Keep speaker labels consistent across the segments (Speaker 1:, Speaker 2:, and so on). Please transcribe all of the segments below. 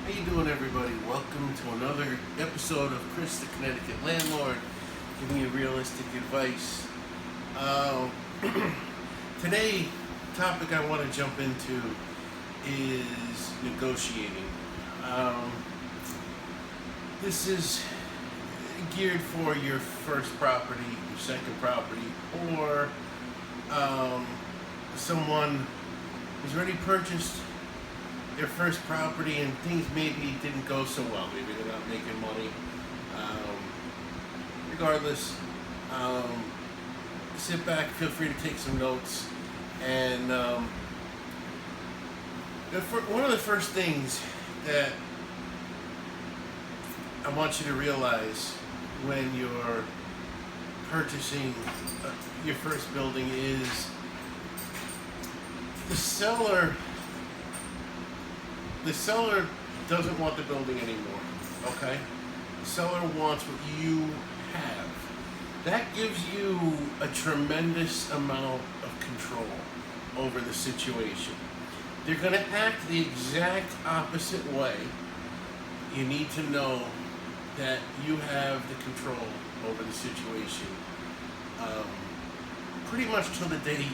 Speaker 1: How you doing, everybody? Welcome to another episode of Chris, the Connecticut Landlord, giving you realistic advice. Today, topic I want to jump into is negotiating. This is geared for your first property, your second property, or someone who's already purchased their first property and things maybe didn't go so well. Maybe they're not making money. Regardless, sit back, feel free to take some notes. And one of the first things that I want you to realize when you're purchasing your first building is the seller doesn't want the building anymore, okay? The seller wants what you have. That gives you a tremendous amount of control over the situation. They're gonna act the exact opposite way. You need to know that you have the control over the situation pretty much till the day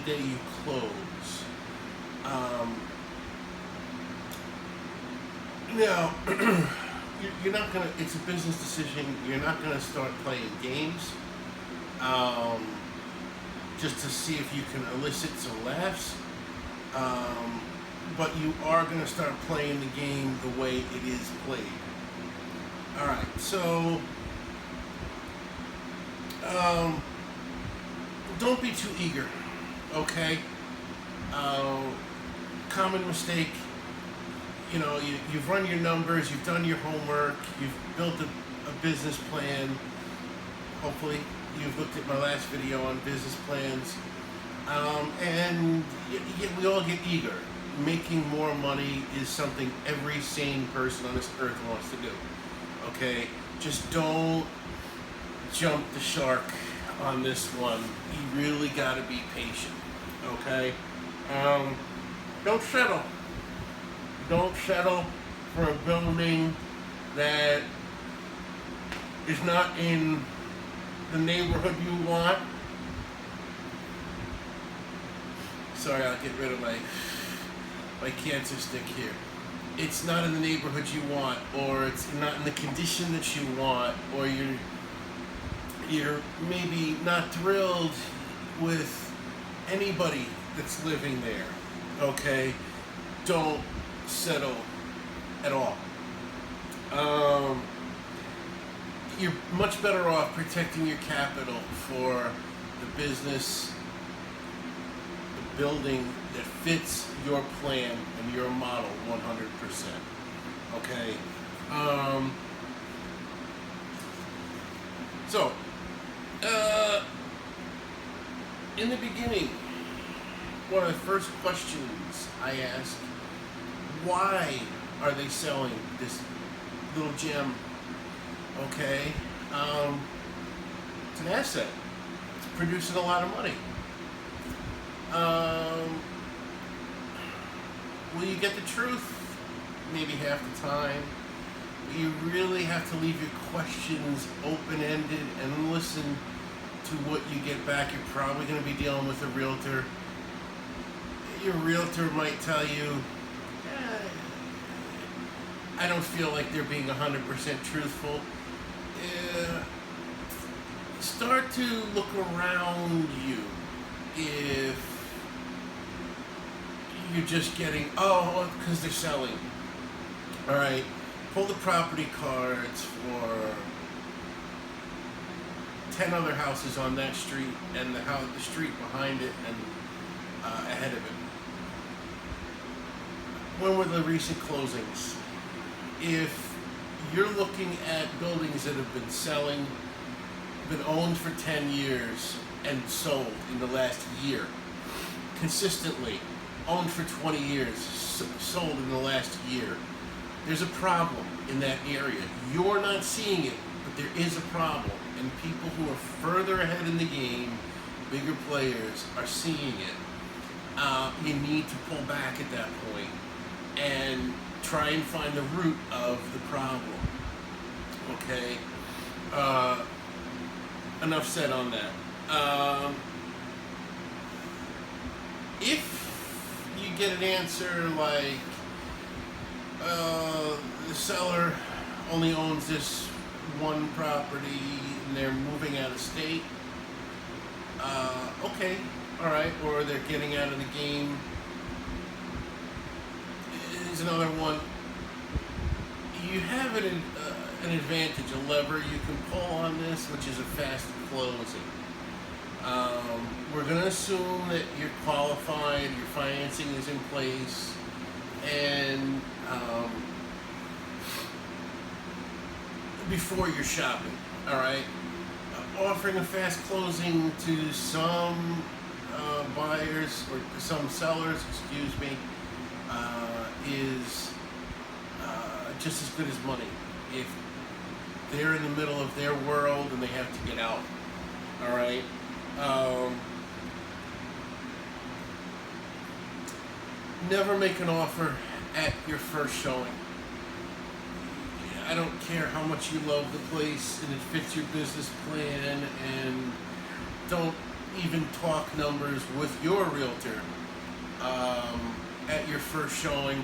Speaker 1: you close. Now, you're not gonna. It's a business decision. You're not gonna start playing games just to see if you can elicit some laughs. But you are gonna start playing the game the way it is played. All right. So, don't be too eager. Okay. Common mistake. You know, you've run your numbers, you've done your homework, you've built a business plan. Hopefully, you've looked at my last video on business plans. And we all get eager. Making more money is something every sane person on this earth wants to do. Okay? Just don't jump the shark on this one. You really gotta be patient. Okay? Don't settle. Don't settle for a building that is not in the neighborhood you want. Sorry, I'll get rid of my cancer stick here. It's not in the neighborhood you want, or it's not in the condition that you want, or you're maybe not thrilled with anybody that's living there. Okay? Don't settle at all. You're much better off protecting your capital for the business, the building that fits your plan and your model 100%. Okay? So, in the beginning, one of the first questions I ask, why are they selling this little gem? Okay, it's an asset. It's producing a lot of money. Will you get the truth? Maybe half the time. But you really have to leave your questions open-ended and listen to what you get back. You're probably going to be dealing with a realtor. Your realtor might tell you, I don't feel like they're being 100% truthful. Start to look around you if you're just getting, because they're selling. All right, pull the property cards for 10 other houses on that street and the street behind it and ahead of it. When were the recent closings? If you're looking at buildings that have been selling, been owned for 10 years and sold in the last year, consistently, owned for 20 years, sold in the last year, there's a problem in that area. You're not seeing it, but there is a problem. And people who are further ahead in the game, bigger players, are seeing it. You need to pull back at that point and try and find the root of the problem. Okay? Enough said on that. If you get an answer like, the seller only owns this one property and they're moving out of state, okay, alright, or they're getting out of the game, is another one. You have an advantage, a lever you can pull on this, which is a fast closing. We're going to assume that you're qualified, your financing is in place, and before you're shopping, all right? Offering a fast closing to some buyers or some sellers, excuse me, is just as good as money. If they're in the middle of their world and they have to get out, all right? Never make an offer at your first showing. I don't care how much you love the place and it fits your business plan, and don't even talk numbers with your realtor at your first showing.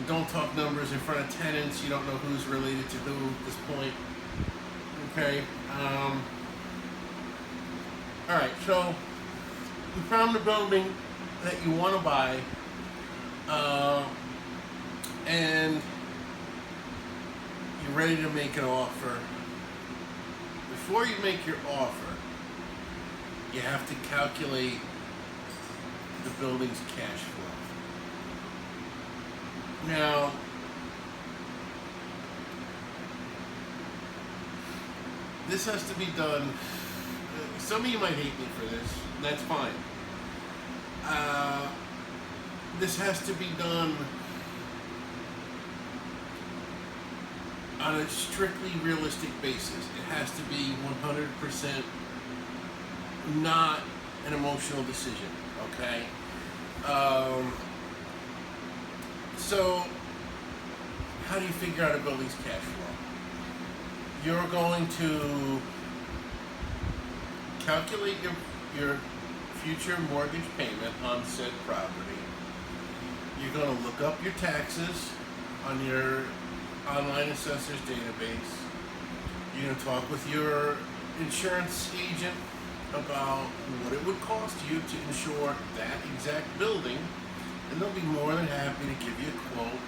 Speaker 1: Don't talk numbers in front of tenants. You don't know who's related to who at this point. Okay. Alright, so you found the building that you want to buy, and you're ready to make an offer. Before you make your offer, you have to calculate the building's cash flow. Now, this has to be done. Some of you might hate me for this, and that's fine. This has to be done on a strictly realistic basis. It has to be 100% not an emotional decision, okay? So, how do you figure out a building's cash flow? You're going to calculate your future mortgage payment on said property. You're going to look up your taxes on your online assessor's database. You're going to talk with your insurance agent about what it would cost you to insure that exact building, and they'll be more than happy to give you a quote.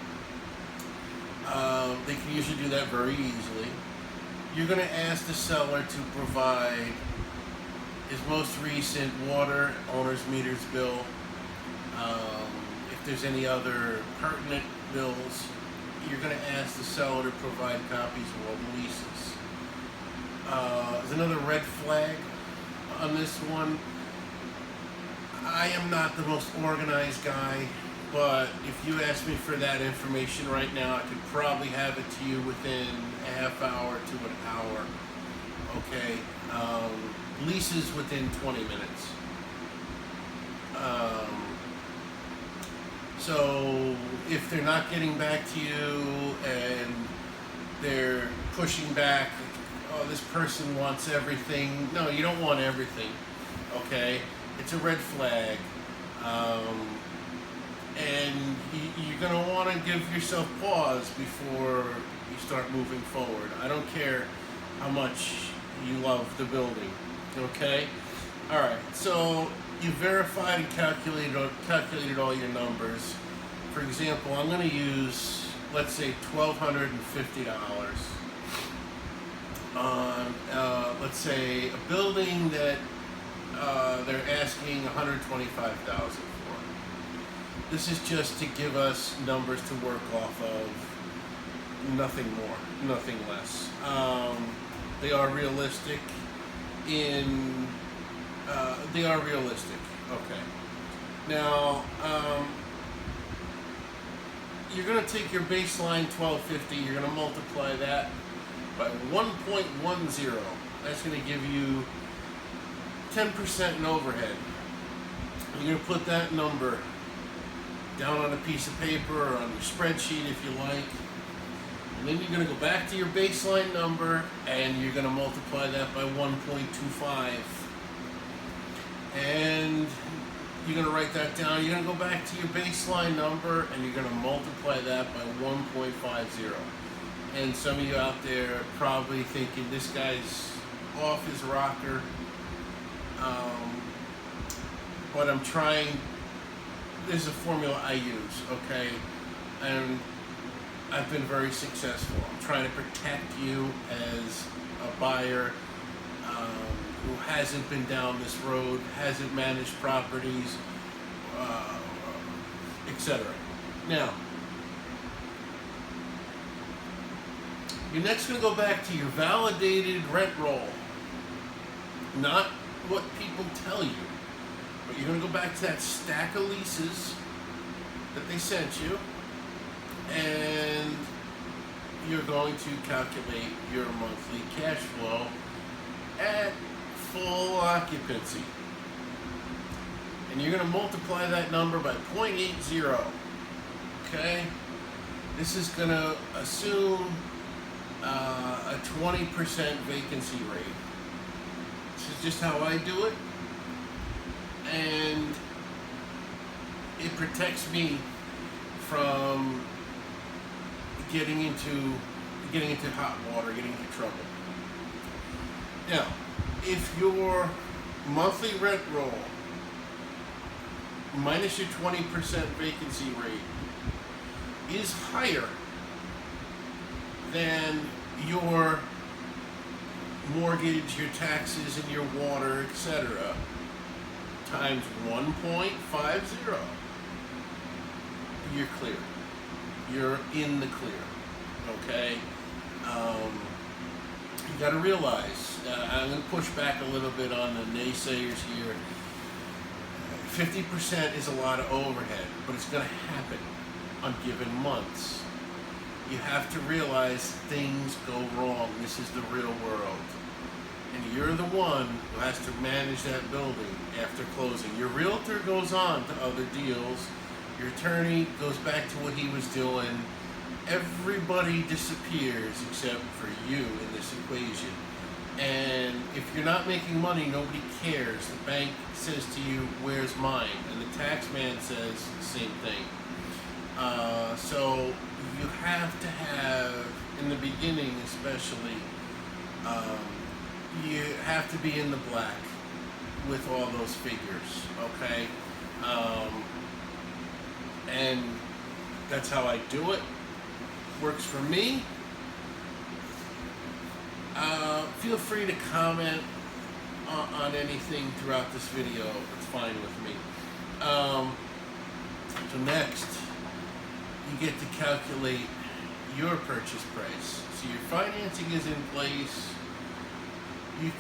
Speaker 1: They can usually do that very easily. You're going to ask the seller to provide his most recent water owner's meters bill. If there's any other pertinent bills, you're going to ask the seller to provide copies of all the leases. There's another red flag on this one. I am not the most organized guy, but if you ask me for that information right now, I could probably have it to you within a half hour to an hour. Okay, leases within 20 minutes. So if they're not getting back to you and they're pushing back, oh, this person wants everything. No, you don't want everything, okay? It's a red flag. And you're going to want to give yourself pause before you start moving forward. I don't care how much you love the building, okay? All right, so you verified and calculated all your numbers. For example, I'm going to use, let's say, $1,250 on, let's say, a building that they're asking $125,000 for. This is just to give us numbers to work off of, nothing more, nothing less. They are realistic okay. Now, you're going to take your baseline $1,250, you're going to multiply that by 1.10. That's going to give you 10% in overhead. You're going to put that number down on a piece of paper or on your spreadsheet if you like. And then you're going to go back to your baseline number and you're going to multiply that by 1.25. And you're going to write that down. You're going to go back to your baseline number and you're going to multiply that by 1.50. And some of you out there are probably thinking this guy's off his rocker. But I'm trying, this is a formula I use, okay? And I've been very successful. I'm trying to protect you as a buyer who hasn't been down this road, hasn't managed properties, etc. Now, you're next going to go back to your validated rent roll. Not what people tell you, but you're going to go back to that stack of leases that they sent you, and you're going to calculate your monthly cash flow at full occupancy. And you're going to multiply that number by 0.80. Okay? This is going to assume a 20% vacancy rate. This is just how I do it. And it protects me from getting into hot water, getting into trouble. Now, if your monthly rent roll minus your 20% vacancy rate is higher than your mortgage, your taxes, and your water, etc., times 1.50, you're clear. You're in the clear. Okay? You got to realize, I'm going to push back a little bit on the naysayers here. 50% is a lot of overhead, but it's going to happen on given months. You have to realize things go wrong. This is the real world. And you're the one who has to manage that building after closing. Your realtor goes on to other deals. Your attorney goes back to what he was doing. Everybody disappears except for you in this equation. And if you're not making money, nobody cares. The bank says to you, "Where's mine?" And the tax man says the same thing. So you have to have, in the beginning especially, you have to be in the black with all those figures, okay? And that's how I do it. Works for me. Feel free to comment on anything throughout this video. It's fine with me. So next, you get to calculate your purchase price. So your financing is in place. You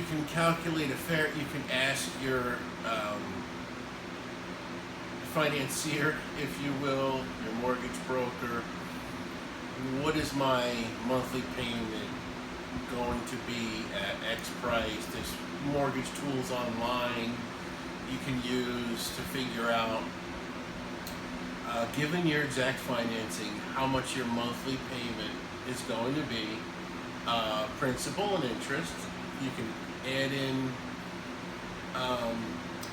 Speaker 1: can calculate you can ask your financier, if you will, your mortgage broker, what is my monthly payment going to be at X price? There's mortgage tools online you can use to figure out, given your exact financing, how much your monthly payment is going to be, principal and interest. You can add in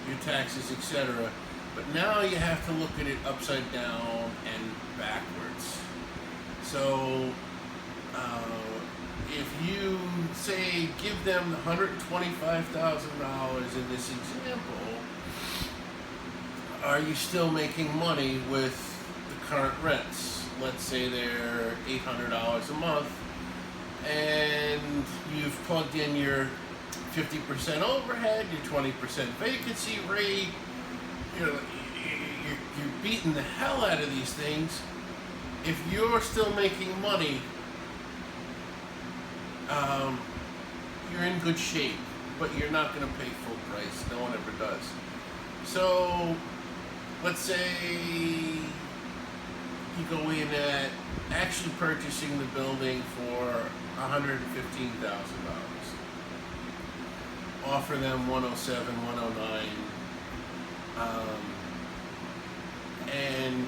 Speaker 1: your taxes, etc. But now you have to look at it upside down and backwards. So if you say give them $125,000 in this example, are you still making money with the current rents? Let's say they're $800 a month, and you've plugged in your 50% overhead, your 20% vacancy rate. You're beating the hell out of these things. If you're still making money, you're in good shape, but you're not going to pay full price. No one ever does. So let's say you go in at actually purchasing the building for $115,000. Offer them $107,000, $109,000, and